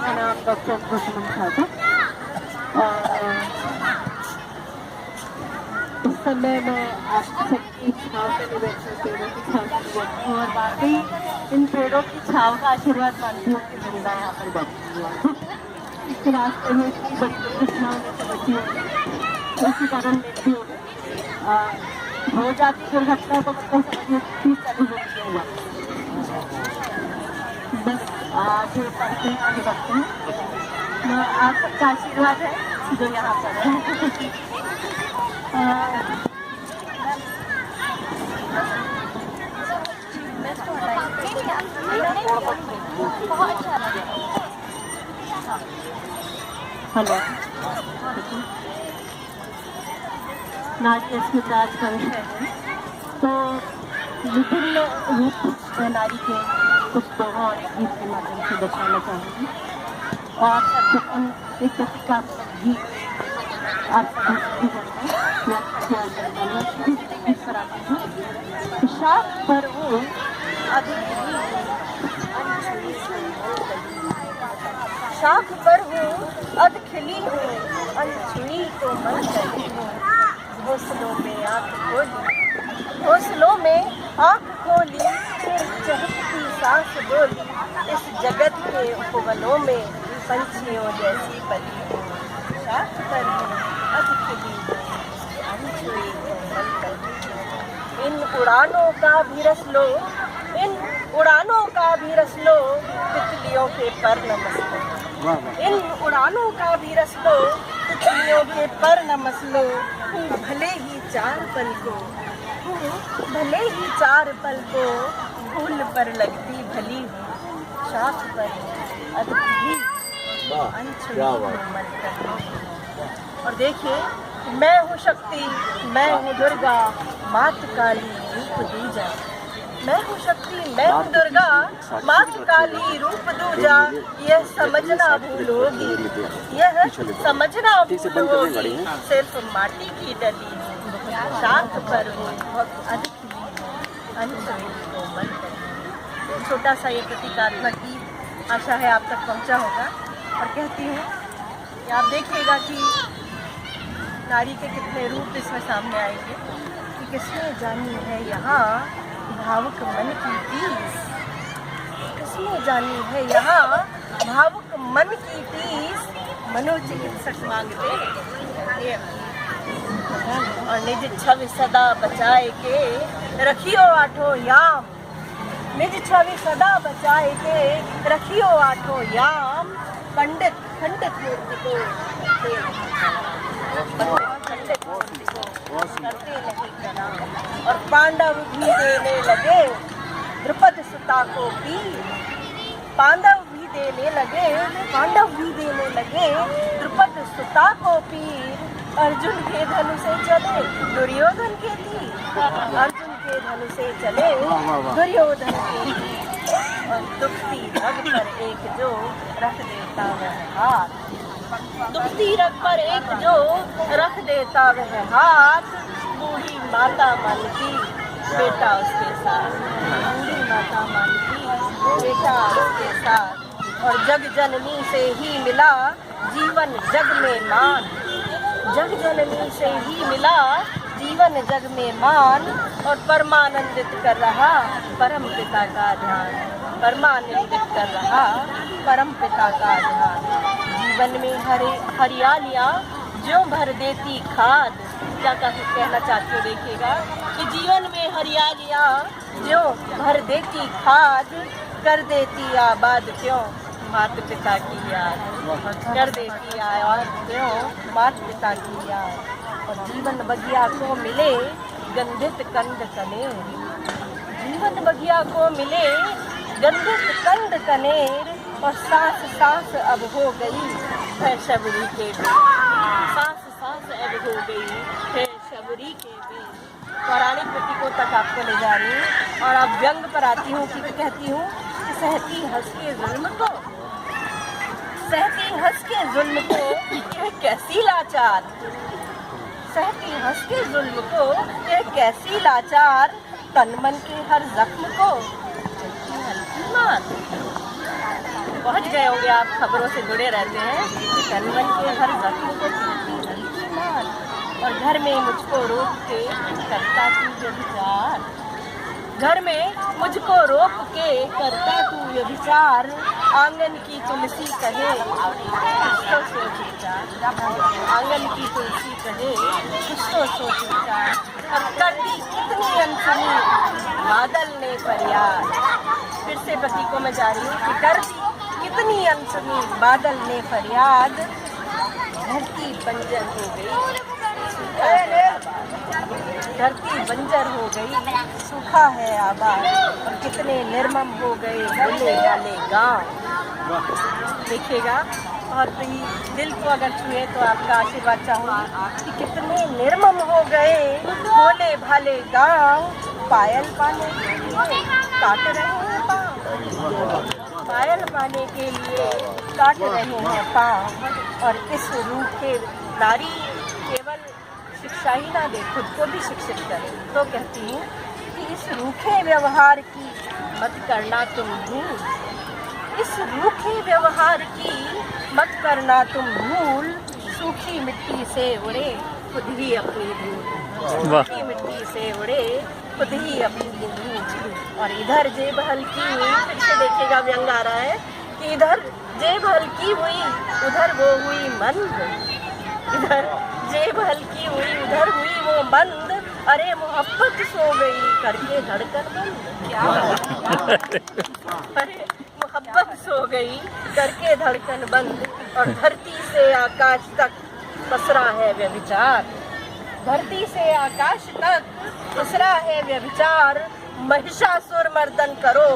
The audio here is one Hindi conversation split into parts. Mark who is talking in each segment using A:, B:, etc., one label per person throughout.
A: मेरा नाम डॉक्टर कुसुम ठाकुर और इस समय मैं आप सबकी छाव के लिए बैठी हूँ, पेड़ों की छाव के लिए बैठी हूँ और वाकई इन पेड़ों की छाव का आशीर्वाद मानती हूँ कि जिंदा यहाँ पर बैठी हूँ। इस रास्ते में इतनी बड़ी दुर्घटनाओं में से बची हूँ, इसी कारण मेरी हो जाती दुर्घटना तो मतलब समझिए 30-40 बच्चे हुआ। बस आगे बढ़ते हैं, आगे बढ़ते हैं। मैं आप सबका आशीर्वाद है जो यहाँ पर है। हेलो, नारी अस्मिता आज का विषय है। तो विभिन्न रूप नारी के कुछ दोहों और एक गीत के माध्यम से दर्शाना चाहूँगी और सर्वप्रथम एक प्रतीकात्मक गीत आप सभी गीत पर आती हूँ। शाख पर वो शाख पर हूँ अध खिली हूँ, अनछुई तो मन चली हूँ। घोंसलों में आँख खोली, घोंसलों में आँख खोली, फिर चहकती सांस बोली। इस जगत के उपवनों में पंछियों जैसी पली हूँ। शाख पर हूँ अध खिली हूँ, अनछुई तो मन चली हूँ। इन उड़ानों का भी रस लो, इन उड़ानों का भी रस लो, तितलियों के पर न मसलो। इन उड़ानों का भी रस लो, तितलियों के पर न मसलो। भले ही चार पल को, भले ही चार पल को, फूल पर लगती भली हूँ। शाख पर अधखिली, अनछुई मन करती। और देखिए, मैं हूँ शक्ति, मैं हूँ दुर्गा, मात काली रूप दूजा। मैं हूँ शक्ति, मैं हूँ दुर्गा, मात काली रूप दूजा। यह समझना भूल होगी, यह समझना भूल होगी, सिर्फ माटी की डली हूँ। शाख पर हूँ अधखिली, अनछुई तो मन करती। छोटा सा ये प्रतीकात्मक गीत आशा है आप तक पहुँचा होगा और कहती हूँ कि आप देखिएगा कि नारी के कितने रूप इसमें सामने आएंगे कि किसने जानी है यहाँ भावुक मन की टीस। किसने जानी है यहाँ भावुक मन की टीस। मनोचिकित्सक मांगते और निज छवि सदा बचाए के रखियो आठों याम। निज छवि सदा बचाए के रखियो आठों याम। पंडित खंडित मूर्ति को करते नहीं प्रणाम। और पांडव भी देने लगे द्रुपद सुता को पीर। पांडव भी देने लगे, पांडव भी देने लगे द्रुपद सुता को पीर। अर्जुन के धनु से चले दुर्योधन के तीर। अर्जुन के धनु से चले दुर्योधन के तीर। और दुखती रग पर एक जो रख देता वह हाथ। दुखती रग पर एक जो रख देता वह हाथ। बूढ़ी माता मानती बेटा उसके साथ। बूढ़ी माता मानती बेटा उसके साथ। और जग जननी से ही मिला जीवन जग में मान। जग जननी से ही मिला जीवन जग में मान। और परमानंदित कर रहा परम पिता का ध्यान। परमानंदित कर रहा परम पिता का ध्यान। जीवन में हरियालियाँ जो भर देती खाद। क्या कहना चाहती हो देखिएगा कि जीवन में हरियालियाँ जो भर देती खाद। कर देती आबाद क्यों माता पिता की याद। कर देती आबाद क्यों माता पिता की याद। और जीवन बगिया को मिले गंधित कंद कनेर। जीवन बगिया को मिले गंधित कंद कनेर। और सांस सांस अब हो गई है शबरी के बेर। सांस सांस अब हो गई है शबरी के बेर। पौराणिक प्रतीकों तक आपको ले जा रही हूँ और अब व्यंग पर आती हूँ कि कहती हूँ कि सहती हंस के जुल्म को, सहती हंस के जुल्म को यह कैसी लाचार। सहती हंस के जुल्म को यह कैसी लाचार। तन मन के हर जख्म को हल्की मार। पहुंच गए होंगे, आप खबरों से जुड़े रहते हैं कि तनवन के हर जख्म को छूती हल्की मार, और घर में मुझको रोक के करता तू व्यभिचार, घर में मुझको रोक के करता तू व्यभिचार, आंगन की तुलसी कहे कुछ तो सोच विचार, आंगन की तुलसी कहे कुछ तो सोच विचार, और कर दी कितनी अनसुनी बादल ने फरियाद। फिर से पति को मैं जा रही हूँ कि कर दी कितनी अनसुनी बादल ने फरियाद, धरती बंजर हो गई, धरती बंजर हो गई, सूखा है आबाद, और कितने निर्मम हो गए बोले वाले गाँव। देखिएगा, और ही दिल को अगर छुए तो आपका आशीर्वाद चाहूँगा कि कितने निर्मम हो गए भोले भाले गाँव, पायल पाने के लिए काट रहे हैं पाँव, पायल पाने के लिए काट रहे हैं पाँव। और इस रूखे नारी केवल शिक्षा ही ना दे, खुद को भी शिक्षित करे। तो कहती हूँ कि इस रूखे व्यवहार की मत करना तुम भूल, इस रूखे व्यवहार की मत करना तुम भूल, सूखी मिट्टी से उड़े खुद ही अपनी धूल, सूखी मिट्टी से उड़े खुद ही अपनी धूल। और इधर जेब हल्की हुई, फिर से देखिएगा व्यंग आ रहा है कि इधर जेब हल्की हुई उधर वो हुई मंद, इधर जेब हल्की हुई उधर हुई वो बंद, अरे मोहब्बत सो गई करके धड़कन बंद। क्या अरे मोहब्बत सो गई करके धड़कन बंद, और धरती से आकाश तक पसरा है व्यभिचार, धरती से आकाश तक पसरा है व्यभिचार, महिषासुर मर्दन करो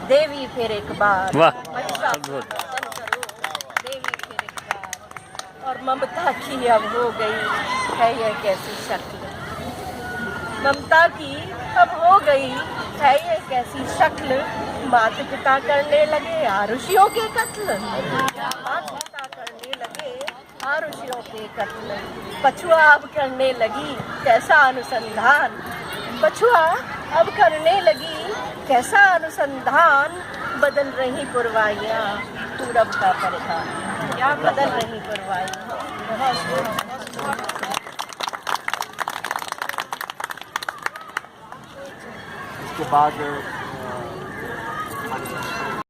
A: देवी फिर एक बार, महिषासुर मर्दन करो देवी फिर एक बार। और ममता की अब हो गई है यह कैसी शक्ल, ममता की अब हो गई है ये कैसी शक्ल, माता पिता करने लगे आरुषियों के कत्ल, माता पिता करने लगे आरुषियों के कत्ल, पछुआ अब करने लगी कैसा अनुसंधान, पछुआ अब करने लगी कैसा अनुसंधान, बदल रही पुरवाइयाँ पूरब का परिधान, क्या बदल रही पुरवाइयाँ।
B: उसके बाद